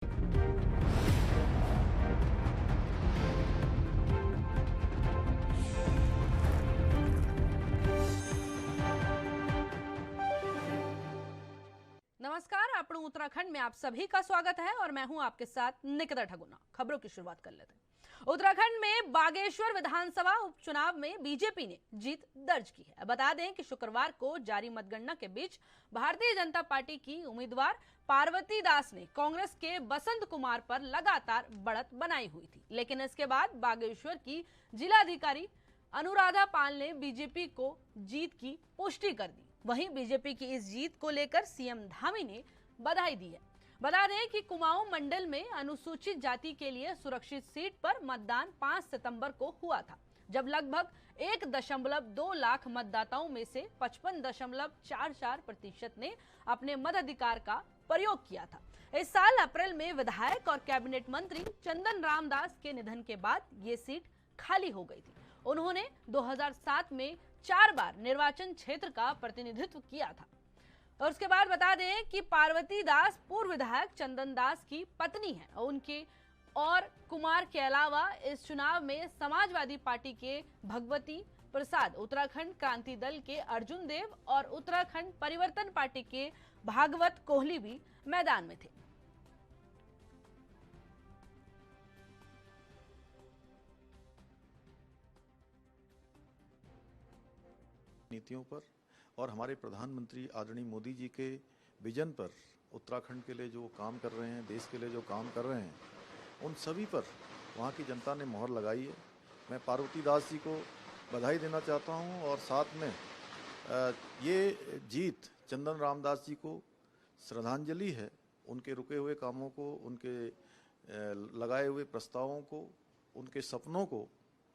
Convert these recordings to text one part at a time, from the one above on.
नमस्कार, आपणू उत्तराखंड में आप सभी का स्वागत है और मैं हूं आपके साथ निकिता ठगुना। खबरों की शुरुआत कर लेते हैं। उत्तराखंड में बागेश्वर विधानसभा उपचुनाव में बीजेपी ने जीत दर्ज की है। बता दें कि शुक्रवार को जारी मतगणना के बीच भारतीय जनता पार्टी की उम्मीदवार पार्वती दास ने कांग्रेस के बसंत कुमार पर लगातार बढ़त बनाई हुई थी, लेकिन इसके बाद बागेश्वर की जिलाधिकारी अनुराधा पाल ने बीजेपी को जीत की पुष्टि कर दी। वहीं बीजेपी की इस जीत को लेकर सीएम धामी ने बधाई दी है। बता दें कि कुमाऊं मंडल में अनुसूचित जाति के लिए सुरक्षित सीट पर मतदान 5 सितंबर को हुआ था, जब लगभग 1.2 लाख मतदाताओं में से 55.44% ने अपने मताधिकार का प्रयोग किया था। इस साल अप्रैल में विधायक और कैबिनेट मंत्री चंदन रामदास के निधन के बाद ये सीट खाली हो गई थी। उन्होंने 2007 में 4 बार निर्वाचन क्षेत्र का प्रतिनिधित्व किया था। और उसके बाद बता दें कि पार्वती दास पूर्व विधायक चंदन दास की पत्नी है। उनके और कुमार के अलावा इस चुनाव में समाजवादी पार्टी के भगवती प्रसाद, उत्तराखंड क्रांति दल के अर्जुन देव और उत्तराखंड परिवर्तन पार्टी के भागवत कोहली भी मैदान में थे। नीतियों पर और हमारे प्रधानमंत्री आदरणीय मोदी जी के विजन पर, उत्तराखंड के लिए जो काम कर रहे हैं, देश के लिए जो काम कर रहे हैं, उन सभी पर वहाँ की जनता ने मोहर लगाई है। मैं पार्वती दास जी को बधाई देना चाहता हूँ और साथ में ये जीत चंदन रामदास जी को श्रद्धांजलि है। उनके रुके हुए कामों को, उनके लगाए हुए प्रस्तावों को, उनके सपनों को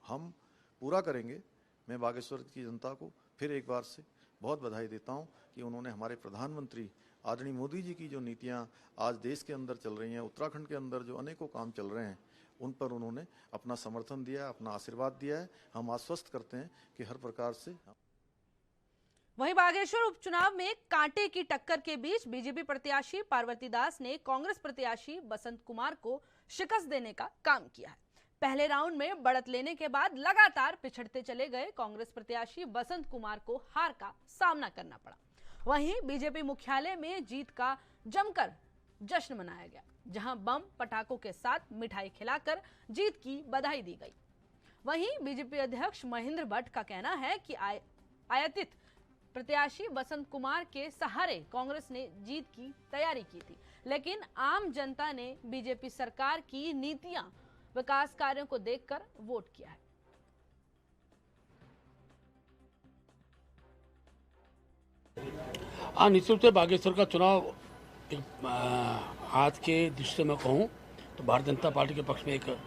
हम पूरा करेंगे। मैं बागेश्वर की जनता को फिर एक बार से बहुत बधाई देता हूं कि उन्होंने हमारे प्रधानमंत्री आदरणीय मोदी जी की जो नीतियां आज देश के अंदर चल रही हैं, उत्तराखंड के अंदर जो अनेकों काम चल रहे हैं, उन पर उन्होंने अपना समर्थन दिया है, अपना आशीर्वाद दिया है। हम आश्वस्त करते हैं कि हर प्रकार से। वहीं बागेश्वर उपचुनाव में कांटे की टक्कर के बीच बीजेपी प्रत्याशी पार्वती दास ने कांग्रेस प्रत्याशी बसंत कुमार को शिकस्त देने का काम किया है। पहले राउंड में बढ़त लेने के बाद लगातार पिछड़ते चले गए कांग्रेस प्रत्याशी बसंत कुमार को हार का सामना करना पड़ा। वहीं बीजेपी मुख्यालय में जीत का जमकर जश्न मनाया गया, जहां बम पटाखों के साथ मिठाई खिलाकर जीत की बधाई दी गई। वहीं बीजेपी अध्यक्ष महेंद्र भट्ट का कहना है कि आयातित प्रत्याशी बसंत कुमार के सहारे कांग्रेस ने जीत की तैयारी की थी, लेकिन आम जनता ने बीजेपी सरकार की नीतियां, विकास कार्यों को देखकर वोट किया है। निश्चित रूप से बागेश्वर का चुनाव आज के दृष्टि में कहूँ तो भारतीय जनता पार्टी के पक्ष में एक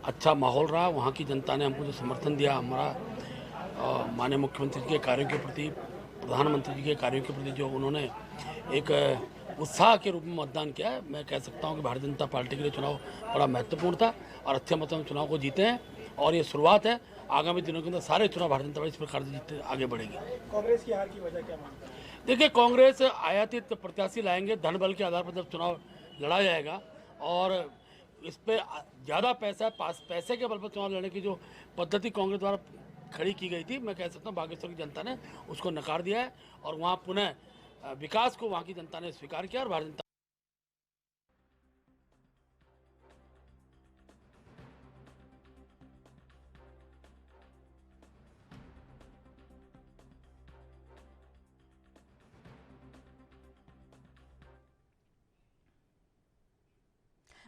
अच्छा माहौल रहा। वहाँ की जनता ने हमको जो समर्थन दिया, हमारा माननीय मुख्यमंत्री जी के कार्यों के प्रति, प्रधानमंत्री जी के कार्यों के प्रति जो उन्होंने एक उत्साह के रूप में मतदान किया है, मैं कह सकता हूं कि भारतीय जनता पार्टी के लिए चुनाव बड़ा महत्वपूर्ण था और अच्छे मतों में चुनाव को जीते हैं और ये शुरुआत है। आगामी दिनों के अंदर सारे चुनाव भारतीय जनता पार्टी इस प्रकार से जीतते आगे बढ़ेगी। कांग्रेस की हार की वजह क्या मानते हैं? देखिए, कांग्रेस आयातित प्रत्याशी लाएंगे, धन बल के आधार पर जब चुनाव लड़ा जाएगा और इस पर ज़्यादा पैसे के बल पर चुनाव लड़ने की जो पद्धति कांग्रेस द्वारा खड़ी की गई थी, मैं कह सकता हूँ बागेश्वर की जनता ने उसको नकार दिया है और वहाँ पुनः विकास को वहां की जनता ने स्वीकार किया और भारतीय जनता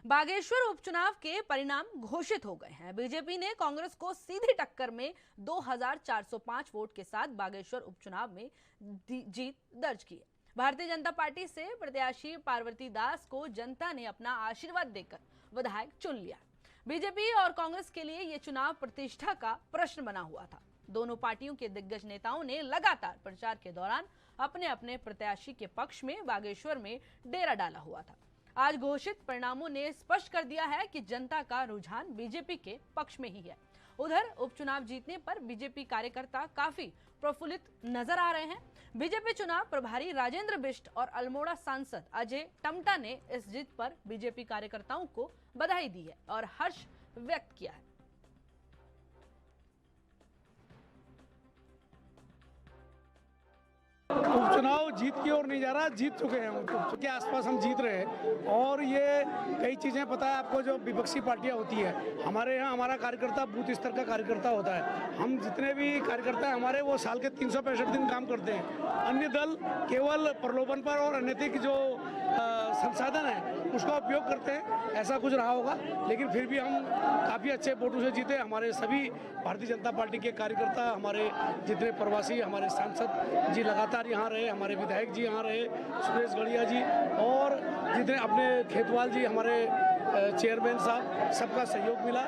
बागेश्वर उपचुनाव के परिणाम घोषित हो गए हैं। बीजेपी ने कांग्रेस को सीधी टक्कर में 2405 वोट के साथ बागेश्वर उपचुनाव में जीत दर्ज की है। भारतीय जनता पार्टी से प्रत्याशी पार्वती दास को जनता ने अपना आशीर्वाद देकर विधायक चुन लिया। बीजेपी और कांग्रेस के लिए यह चुनाव प्रतिष्ठा का प्रश्न बना हुआ था। दोनों पार्टियों के दिग्गज नेताओं ने लगातार प्रचार के दौरान अपने अपने प्रत्याशी के पक्ष में बागेश्वर में डेरा डाला हुआ था। आज घोषित परिणामों ने स्पष्ट कर दिया है कि जनता का रुझान बीजेपी के पक्ष में ही है। उधर उपचुनाव जीतने पर बीजेपी कार्यकर्ता काफी प्रफुल्लित नजर आ रहे हैं। बीजेपी चुनाव प्रभारी राजेंद्र बिष्ट और अल्मोड़ा सांसद अजय टमटा ने इस जीत पर बीजेपी कार्यकर्ताओं को बधाई दी है और हर्ष व्यक्त किया है। उपचुनाव जीत की ओर नहीं जा रहा, जीत चुके हैं। उपचुनाव के आसपास हम जीत रहे हैं और ये कई चीज़ें पता है आपको, जो विपक्षी पार्टियां होती है, हमारे यहाँ हमारा कार्यकर्ता बूथ स्तर का कार्यकर्ता होता है। हम जितने भी कार्यकर्ता हैं हमारे, वो साल के 365 दिन काम करते हैं। अन्य दल केवल प्रलोभन पर और अनैतिक जो संसाधन है उसका उपयोग करते हैं, ऐसा कुछ रहा होगा। लेकिन फिर भी हम काफ़ी अच्छे वोटों से जीते। हमारे सभी भारतीय जनता पार्टी के कार्यकर्ता, हमारे जितने प्रवासी, हमारे सांसद जी लगातार यहाँ रहे, हमारे विधायक जी यहाँ रहे, सुरेश गढ़िया जी, और जितने अपने खेतवाल जी, हमारे चेयरमैन साहब, सबका सहयोग मिला।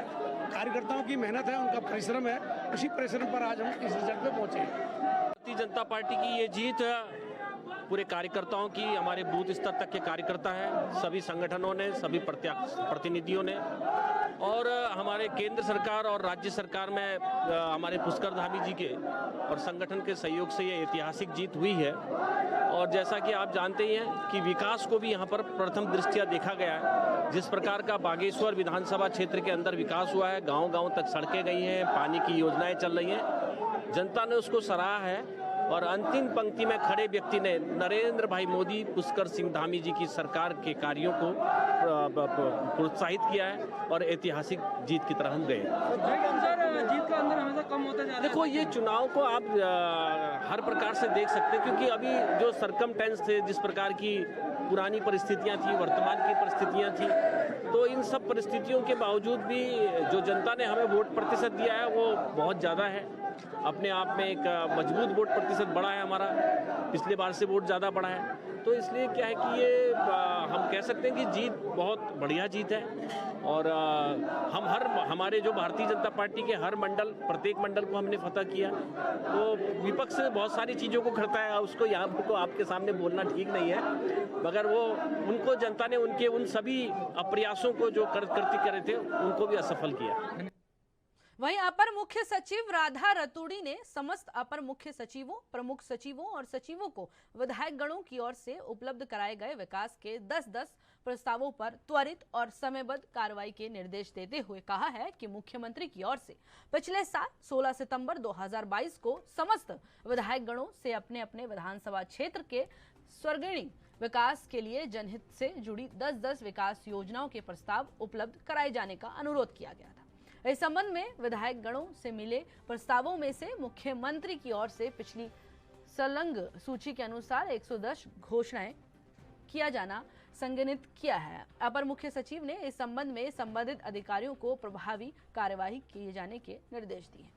कार्यकर्ताओं की मेहनत है, उनका परिश्रम है, उसी परिश्रम पर आज हम इस रिजल्ट पे पहुँचे हैं। भारतीय जनता पार्टी की ये जीत पूरे कार्यकर्ताओं की, हमारे बूथ स्तर तक के कार्यकर्ता हैं, सभी संगठनों ने, सभी प्रतिनिधियों ने, और हमारे केंद्र सरकार और राज्य सरकार में हमारे पुष्कर धामी जी के और संगठन के सहयोग से ये ऐतिहासिक जीत हुई है। और जैसा कि आप जानते ही हैं कि विकास को भी यहाँ पर प्रथम दृष्टया देखा गया है। जिस प्रकार का बागेश्वर विधानसभा क्षेत्र के अंदर विकास हुआ है, गांव-गांव तक सड़कें गई हैं, पानी की योजनाएं चल रही हैं, जनता ने उसको सराहा है। और अंतिम पंक्ति में खड़े व्यक्ति ने नरेंद्र भाई मोदी, पुष्कर सिंह धामी जी की सरकार के कार्यों को प्रोत्साहित किया है और ऐतिहासिक जीत की तरह हम गए। जीत का अंदर हमेशा कम होता जा रहा है। देखो, ये चुनाव को आप हर प्रकार से देख सकते हैं, क्योंकि अभी जो सरकमटेंस थे, जिस प्रकार की पुरानी परिस्थितियां थी, वर्तमान की परिस्थितियां थी, तो इन सब परिस्थितियों के बावजूद भी जो जनता ने हमें वोट प्रतिशत दिया है वो बहुत ज़्यादा है। अपने आप में एक मजबूत वोट प्रतिशत बढ़ा है हमारा, पिछले बार से वोट ज़्यादा बढ़ा है। तो इसलिए क्या है कि ये हम कह सकते हैं कि जीत बहुत बढ़िया जीत है। और हम हमारे जो भारतीय जनता पार्टी के हर मंडल, प्रत्येक मंडल को हमने फतह किया। तो विपक्ष बहुत सारी चीज़ों को करता है, उसको यहाँ को आपके सामने बोलना ठीक नहीं है, मगर वो उनको जनता ने उनके उन सभी अप्रयासों को जो करते करे थे उनको भी असफल किया। वहीं अपर मुख्य सचिव राधा रतूड़ी ने समस्त अपर मुख्य सचिवों, प्रमुख सचिवों और सचिवों को विधायक गणों की ओर से उपलब्ध कराए गए विकास के 10-10 प्रस्तावों पर त्वरित और समयबद्ध कार्रवाई के निर्देश देते हुए कहा है कि मुख्यमंत्री की ओर से पिछले साल 16 सितंबर 2022 को समस्त विधायक गणों से अपने अपने विधानसभा क्षेत्र के स्वर्गीय विकास के लिए जनहित से जुड़ी 10-10 विकास योजनाओं के प्रस्ताव उपलब्ध कराए जाने का अनुरोध किया गया था। इस संबंध में विधायक गणों से मिले प्रस्तावों में से मुख्यमंत्री की ओर से पिछली संलग्न सूची के अनुसार 110 घोषणाएं किया जाना संज्ञानित किया है। अपर मुख्य सचिव ने इस संबंध में संबंधित अधिकारियों को प्रभावी कार्यवाही किए जाने के निर्देश दिए।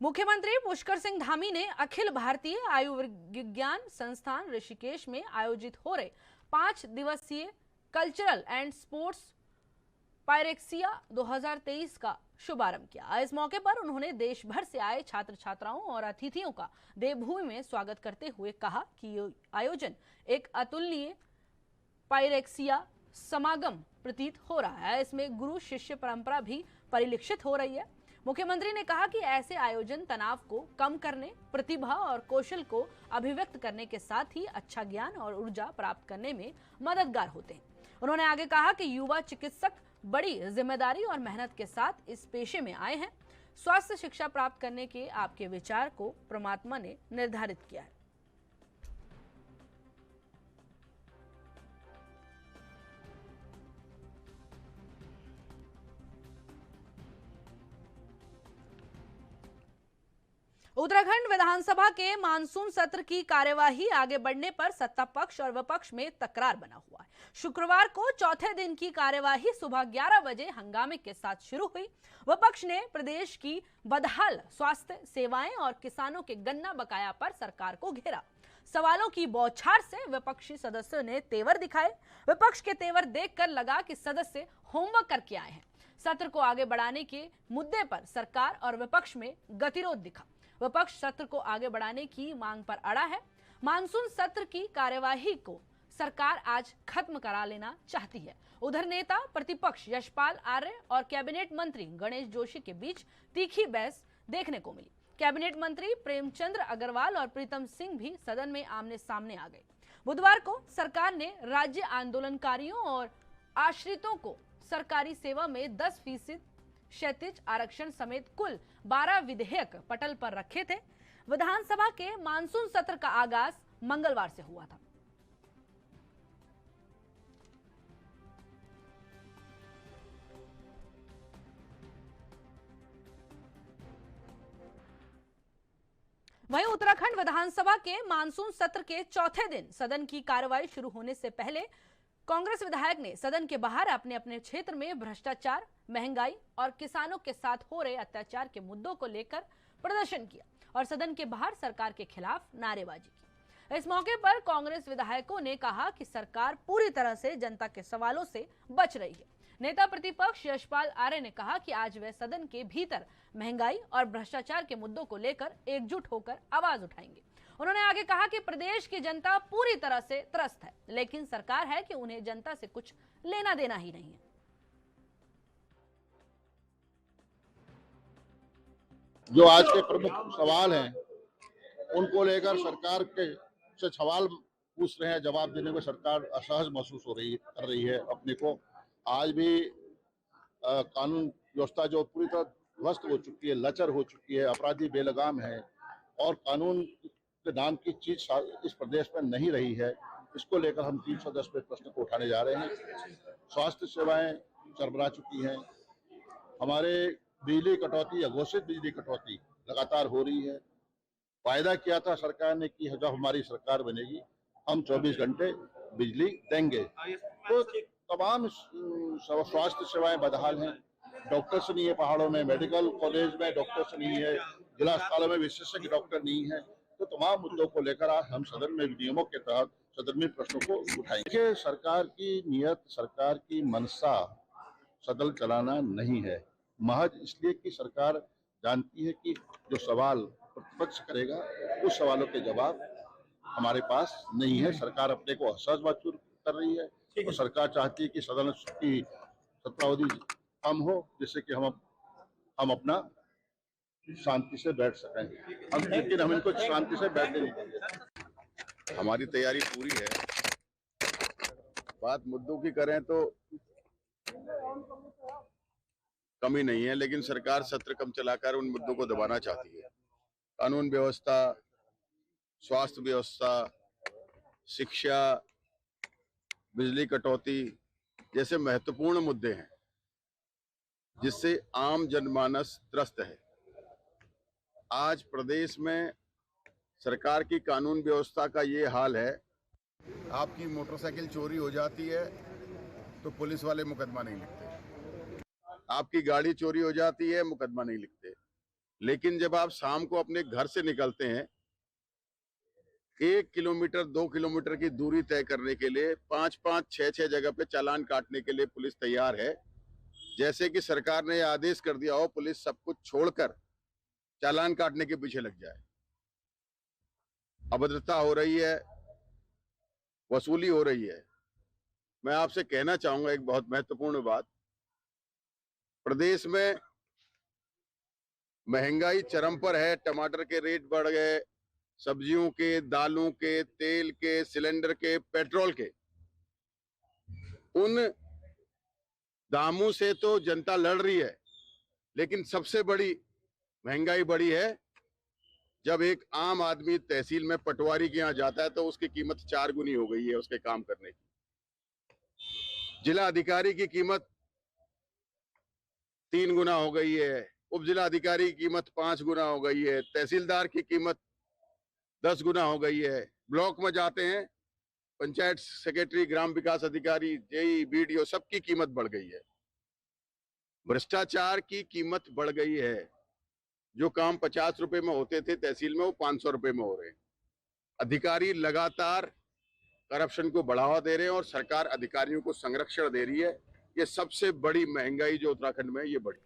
मुख्यमंत्री पुष्कर सिंह धामी ने अखिल भारतीय आयुर्विज्ञान संस्थान ऋषिकेश में आयोजित हो रहे 5 दिवसीय कल्चरल एंड स्पोर्ट्स पायरेक्सिया 2023 का शुभारंभ किया। इस मौके पर उन्होंने देश भर से आए छात्र छात्राओं और अतिथियों का देवभूमि में स्वागत करते हुए कहा कि ये आयोजन एक अतुलनीय पायरेक्सिया समागम प्रतीत हो रहा है। इसमें गुरु शिष्य परंपरा भी परिलक्षित हो रही है। मुख्यमंत्री ने कहा कि ऐसे आयोजन तनाव को कम करने, प्रतिभा और कौशल को अभिव्यक्त करने के साथ ही अच्छा ज्ञान और ऊर्जा प्राप्त करने में मददगार होते हैं। उन्होंने आगे कहा कि युवा चिकित्सक बड़ी जिम्मेदारी और मेहनत के साथ इस पेशे में आए हैं। स्वास्थ्य शिक्षा प्राप्त करने के आपके विचार को परमात्मा ने निर्धारित किया है। उत्तराखंड विधानसभा के मानसून सत्र की कार्यवाही आगे बढ़ने पर सत्ता पक्ष और विपक्ष में तकरार बना हुआ है। शुक्रवार को चौथे दिन की कार्यवाही सुबह 11 बजे हंगामे के साथ शुरू हुई। विपक्ष ने प्रदेश की बदहाल स्वास्थ्य सेवाएं और किसानों के गन्ना बकाया पर सरकार को घेरा। सवालों की बौछार से विपक्षी सदस्यों ने तेवर दिखाए। विपक्ष के तेवर देखकर लगा कि सदस्य होमवर्क करके आए हैं। सत्र को आगे बढ़ाने के मुद्दे पर सरकार और विपक्ष में गतिरोध दिखा। विपक्ष सत्र को आगे बढ़ाने की मांग पर अड़ा है। मानसून सत्र की कार्यवाही को सरकार आज खत्म करा लेना चाहती है। उधर नेता प्रतिपक्ष यशपाल आर्य और कैबिनेट मंत्री गणेश जोशी के बीच तीखी बहस देखने को मिली। कैबिनेट मंत्री प्रेमचंद्र अग्रवाल और प्रीतम सिंह भी सदन में आमने सामने आ गए। बुधवार को सरकार ने राज्य आंदोलनकारियों और आश्रितों को सरकारी सेवा में 10% क्षैतिज आरक्षण समेत कुल 12 विधेयक पटल पर रखे थे। विधानसभा के मानसून सत्र का आगाज मंगलवार से हुआ था। वहीं उत्तराखंड विधानसभा के मानसून सत्र के चौथे दिन सदन की कार्रवाई शुरू होने से पहले कांग्रेस विधायक ने सदन के बाहर अपने अपने क्षेत्र में भ्रष्टाचार, महंगाई और किसानों के साथ हो रहे अत्याचार के मुद्दों को लेकर प्रदर्शन किया और सदन के बाहर सरकार के खिलाफ नारेबाजी की। इस मौके पर कांग्रेस विधायकों ने कहा कि सरकार पूरी तरह से जनता के सवालों से बच रही है। नेता प्रतिपक्ष यशपाल आर्य ने कहा कि आज वे सदन के भीतर महंगाई और भ्रष्टाचार के मुद्दों को लेकर एकजुट होकर आवाज उठाएंगे। उन्होंने आगे कहा कि प्रदेश की जनता पूरी तरह से त्रस्त है, लेकिन सरकार है कि उन्हें जनता से कुछ लेना देना ही नहीं है। जो आज के प्रमुख सवाल हैं उनको लेकर सरकार के से सवाल पूछ रहे हैं, जवाब देने में सरकार असहज महसूस कर रही है अपने को। आज भी कानून व्यवस्था जो पूरी तरह ध्वस्त हो चुकी है, लचर हो चुकी है, अपराधी बेलगाम है और कानून के नाम की चीज इस प्रदेश में नहीं रही है। इसको लेकर हम 310 पे प्रश्न को उठाने जा रहे हैं। स्वास्थ्य सेवाएं चरमरा चुकी हैं, हमारे बिजली कटौती, अघोषित बिजली कटौती लगातार हो रही है। वायदा किया था सरकार ने कि जब हमारी सरकार बनेगी हम 24 घंटे बिजली देंगे। तो तमाम स्वास्थ्य सेवाएं बदहाल हैं। डॉक्टर्स नहीं है पहाड़ों में, मेडिकल कॉलेज में डॉक्टर्स नहीं है, जिला अस्पतालों में विशेषज्ञ डॉक्टर नहीं है। तो तमाम मुद्दों को लेकर आज हम सदन में नियमों के तहत सदन में प्रश्नों को उठाएंगे। सरकार की नियत, सरकार की मंशा सदन चलाना नहीं है, महज इसलिए कि सरकार जानती है कि जो सवाल प्रतिपक्ष करेगा उस सवालों के जवाब हमारे पास नहीं है। सरकार अपने को असहज महसूस कर रही है और सरकार चाहती है कि सदन की सत्रावधि कम हो, जिससे कि हम अपना शांति से बैठ सकें। लेकिन हम इनको शांति से बैठने नहीं देंगे। हमारी तैयारी पूरी है। बात मुद्दों की करें तो कमी नहीं है, लेकिन सरकार सत्र कम चलाकर उन मुद्दों को दबाना चाहती है। कानून व्यवस्था, स्वास्थ्य व्यवस्था, शिक्षा, बिजली कटौती जैसे महत्वपूर्ण मुद्दे हैं जिससे आम जनमानस त्रस्त है। आज प्रदेश में सरकार की कानून व्यवस्था का ये हाल है, आपकी मोटरसाइकिल चोरी हो जाती है तो पुलिस वाले मुकदमा नहीं लिखते, आपकी गाड़ी चोरी हो जाती है मुकदमा नहीं लिखते। लेकिन जब आप शाम को अपने घर से निकलते हैं 1 किलोमीटर 2 किलोमीटर की दूरी तय करने के लिए 5-5, 6-6 जगह पे चालान काटने के लिए पुलिस तैयार है। जैसे कि सरकार ने आदेश कर दिया हो पुलिस सब कुछ छोड़कर चालान काटने के पीछे लग जाए। अभद्रता हो रही है, वसूली हो रही है। मैं आपसे कहना चाहूंगा एक बहुत महत्वपूर्ण बात, प्रदेश में महंगाई चरम पर है। टमाटर के रेट बढ़ गए, सब्जियों के, दालों के, तेल के, सिलेंडर के, पेट्रोल के। उन दामों से तो जनता लड़ रही है, लेकिन सबसे बड़ी महंगाई बढ़ी है जब एक आम आदमी तहसील में पटवारी के यहाँ जाता है तो उसकी कीमत 4 गुनी हो गई है उसके काम करने की। जिला अधिकारी की कीमत 3 गुना हो गई है, उप जिला अधिकारी की कीमत 5 गुना हो गई है, तहसीलदार की कीमत 10 गुना हो गई है। ब्लॉक में जाते हैं, पंचायत सेक्रेटरी, ग्राम विकास अधिकारी, जेई, बीडीओ, सबकी कीमत बढ़ गई है। भ्रष्टाचार की कीमत बढ़ गई है। जो काम 50 रुपए में होते थे तहसील में, वो 500 रुपए में हो रहे हैं। अधिकारी लगातार करप्शन को बढ़ावा दे रहे हैं और सरकार अधिकारियों को संरक्षण दे रही है। ये सबसे बड़ी महंगाई जो उत्तराखंड में ये बढ़ी।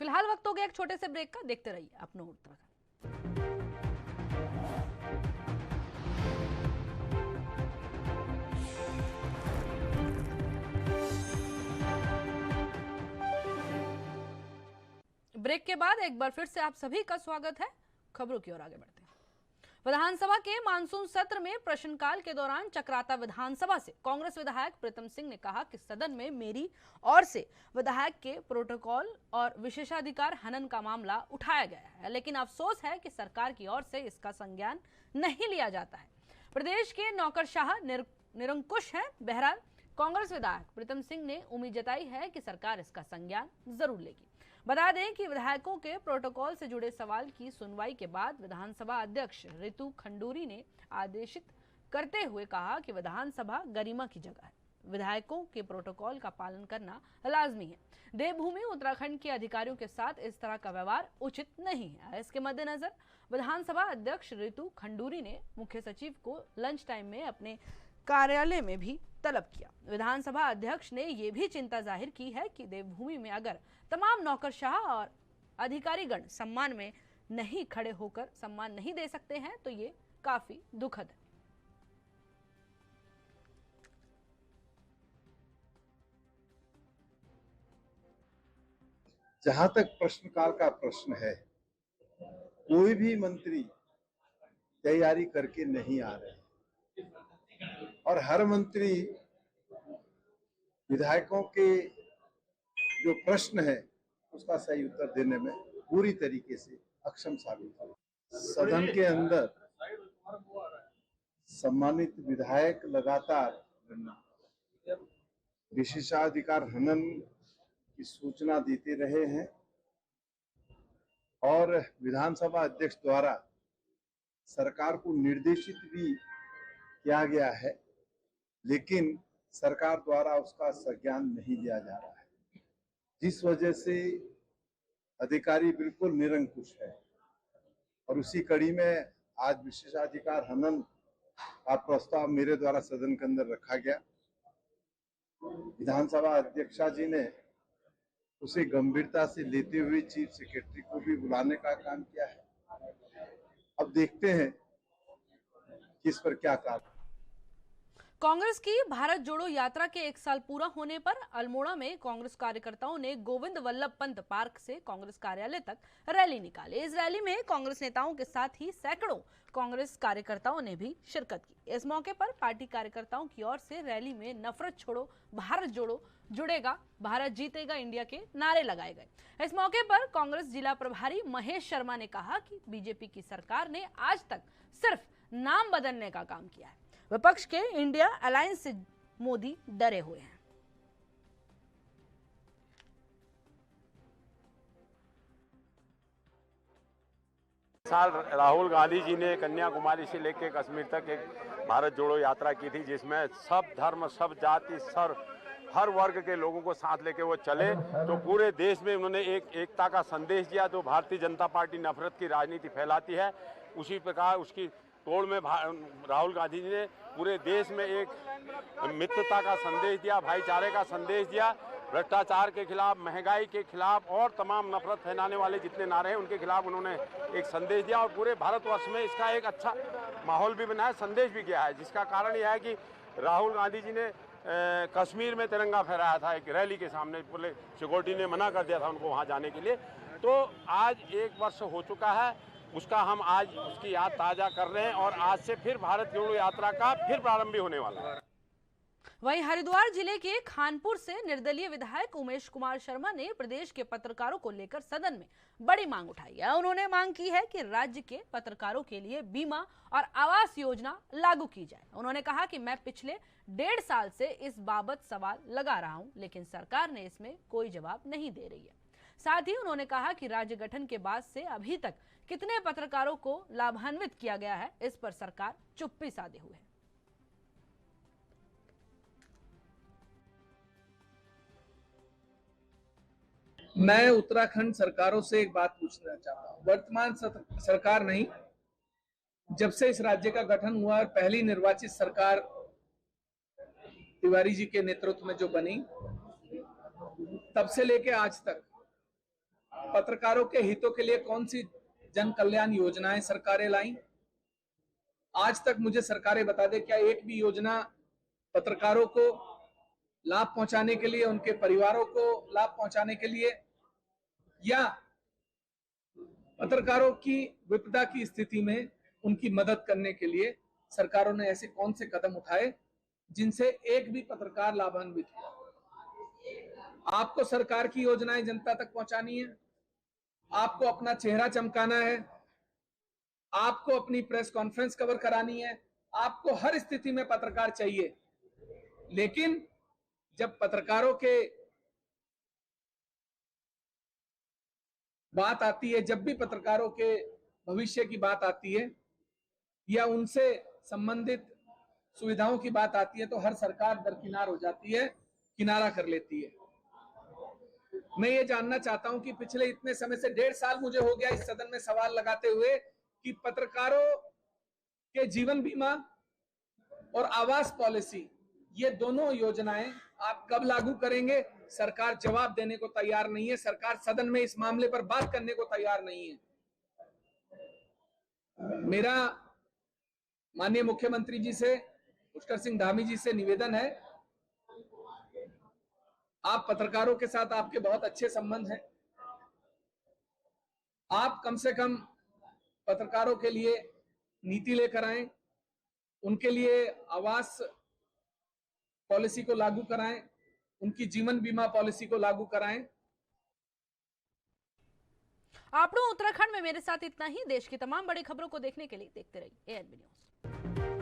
फिलहाल वक्त हो गया एक छोटे से ब्रेक का, देखते रहिए अपना उत्तराखंड। ब्रेक के बाद एक बार फिर से आप सभी का स्वागत है। खबरों की ओर आगे बढ़ते हैं। विधानसभा के मानसून सत्र में प्रश्नकाल के दौरान चक्राता विधानसभा से कांग्रेस विधायक प्रीतम सिंह ने कहा कि सदन में मेरी ओर से विधायक के प्रोटोकॉल और विशेषाधिकार हनन का मामला उठाया गया है, लेकिन अफसोस है कि सरकार की ओर से इसका संज्ञान नहीं लिया जाता है। प्रदेश के नौकरशाह निरंकुश है। बहरहाल कांग्रेस विधायक प्रीतम सिंह ने उम्मीद जताई है कि सरकार इसका संज्ञान जरूर लेगी। बता दें कि विधायकों के प्रोटोकॉल से जुड़े सवाल की सुनवाई के बाद विधानसभा अध्यक्ष रितु खंडूरी ने आदेशित करते हुए कहा कि विधानसभा गरिमा की जगह है, विधायकों के प्रोटोकॉल का पालन करना लाजमी है। देवभूमि उत्तराखंड के अधिकारियों के साथ इस तरह का व्यवहार उचित नहीं है। इसके मद्देनजर विधानसभा अध्यक्ष रितु खंडूरी ने मुख्य सचिव को लंच टाइम में अपने कार्यालय में भी तलब किया। विधानसभा अध्यक्ष ने यह भी चिंता जाहिर की है कि देवभूमि में अगर तमाम नौकरशाह और अधिकारीगण सम्मान में नहीं खड़े होकर सम्मान नहीं दे सकते हैं तो ये काफी दुखद है। जहां तक प्रश्नकाल का प्रश्न है, कोई भी मंत्री तैयारी करके नहीं आ रहे और हर मंत्री विधायकों के जो प्रश्न है उसका सही उत्तर देने में पूरी तरीके से अक्षम साबित हुआ। सदन के अंदर सम्मानित विधायक लगातार विशेषाधिकार हनन की सूचना देते रहे हैं और विधानसभा अध्यक्ष द्वारा सरकार को निर्देशित भी किया गया है, लेकिन सरकार द्वारा उसका संज्ञान नहीं लिया जा रहा है, जिस वजह से अधिकारी बिल्कुल निरंकुश है। और उसी कड़ी में आज विशेषाधिकार हनन का प्रस्ताव मेरे द्वारा सदन के अंदर रखा गया। विधानसभा अध्यक्षा जी ने उसे गंभीरता से लेते हुए चीफ सेक्रेटरी को भी बुलाने का काम किया है। अब देखते हैं कि इस पर क्या कार्य। कांग्रेस की भारत जोड़ो यात्रा के 1 साल पूरा होने पर अल्मोड़ा में कांग्रेस कार्यकर्ताओं ने गोविंद वल्लभ पंत पार्क से कांग्रेस कार्यालय तक रैली निकाली। इस रैली में कांग्रेस नेताओं के साथ ही सैकड़ों कांग्रेस कार्यकर्ताओं ने भी शिरकत की। इस मौके पर पार्टी कार्यकर्ताओं की ओर से रैली में नफरत छोड़ो, भारत जोड़ो, जुड़ेगा, भारत जीतेगा इंडिया के नारे लगाए गए। इस मौके पर कांग्रेस जिला प्रभारी महेश शर्मा ने कहा कि बीजेपी की सरकार ने आज तक सिर्फ नाम बदलने का काम किया है। विपक्ष के इंडिया अलायंस से मोदी डरे हुए हैं। साल राहुल गांधी जी ने कन्याकुमारी से लेकर कश्मीर तक एक भारत जोड़ो यात्रा की थी, जिसमें सब धर्म, सब जाति, हर वर्ग के लोगों को साथ लेके वो चले। तो पूरे देश में उन्होंने एक एकता का संदेश दिया। तो भारतीय जनता पार्टी नफरत की राजनीति फैलाती है, उसी प्रकार उसकी तोड़ में राहुल गांधी जी ने पूरे देश में एक मित्रता का संदेश दिया, भाईचारे का संदेश दिया। भ्रष्टाचार के खिलाफ, महंगाई के खिलाफ और तमाम नफरत फैलाने वाले जितने नारे हैं उनके खिलाफ उन्होंने एक संदेश दिया और पूरे भारतवर्ष में इसका एक अच्छा माहौल भी बनाया, संदेश भी किया है। जिसका कारण यह है कि राहुल गांधी जी ने कश्मीर में तिरंगा फहराया था एक रैली के सामने, पूरे सिक्योरिटी ने मना कर दिया था उनको वहाँ जाने के लिए। तो आज 1 वर्ष हो चुका है, उसका हम आज उसकी याद ताज़ा कर रहे हैं और आज से फिर भारत जोड़ो यात्रा का फिर प्रारंभ भी होने वाला है। वहीं हरिद्वार जिले के खानपुर से निर्दलीय विधायक उमेश कुमार शर्मा ने प्रदेश के पत्रकारों को लेकर सदन में बड़ी मांग उठाई है। उन्होंने मांग की है कि राज्य के पत्रकारों के लिए बीमा और आवास योजना लागू की जाए। उन्होंने कहा कि मैं पिछले 1.5 साल से इस बाबत सवाल लगा रहा हूं, लेकिन सरकार ने इसमें कोई जवाब नहीं दे रही है। साथ ही उन्होंने कहा कि राज्य गठन के बाद से अभी तक कितने पत्रकारों को लाभान्वित किया गया है, इस पर सरकार चुप्पी साधे हुए है। मैं उत्तराखंड सरकारों से एक बात पूछना चाहता हूँ। वर्तमान सरकार नहीं, जब से इस राज्य का गठन हुआ और पहली निर्वाचित सरकार तिवारी जी के नेतृत्व में जो बनी, तब से लेके आज तक पत्रकारों के हितों के लिए कौन सी जन कल्याण योजनाएं सरकारें लाई? आज तक मुझे सरकारें बता दे, क्या एक भी योजना पत्रकारों को लाभ पहुंचाने के लिए, उनके परिवारों को लाभ पहुंचाने के लिए, या पत्रकारों की विपदा की स्थिति में उनकी मदद करने के लिए सरकारों ने ऐसे कौन से कदम उठाए जिनसे एक भी पत्रकार लाभान्वित हुआ? आपको सरकार की योजनाएं जनता तक पहुंचानी है, आपको अपना चेहरा चमकाना है, आपको अपनी प्रेस कॉन्फ्रेंस कवर करानी है, आपको हर स्थिति में पत्रकार चाहिए। लेकिन जब पत्रकारों के बात आती है, जब भी पत्रकारों के भविष्य की बात आती है या उनसे संबंधित सुविधाओं की बात आती है, तो हर सरकार दरकिनार हो जाती है, किनारा कर लेती है। मैं ये जानना चाहता हूं कि पिछले इतने समय से 1.5 साल मुझे हो गया इस सदन में सवाल लगाते हुए कि पत्रकारों के जीवन बीमा और आवास पॉलिसी, ये दोनों योजनाएं आप कब लागू करेंगे? सरकार जवाब देने को तैयार नहीं है। सरकार सदन में इस मामले पर बात करने को तैयार नहीं है। मेरा माननीय मुख्यमंत्री जी से, पुष्कर सिंह धामी जी से निवेदन है, आप पत्रकारों के साथ आपके बहुत अच्छे संबंध हैं, आप कम से कम पत्रकारों के लिए नीति लेकर आएं, उनके लिए आवास पॉलिसी को लागू कराएं, उनकी जीवन बीमा पॉलिसी को लागू कराएं। आप लोग उत्तराखंड में मेरे साथ इतना ही। देश की तमाम बड़ी खबरों को देखने के लिए देखते रहिए ANB न्यूज़।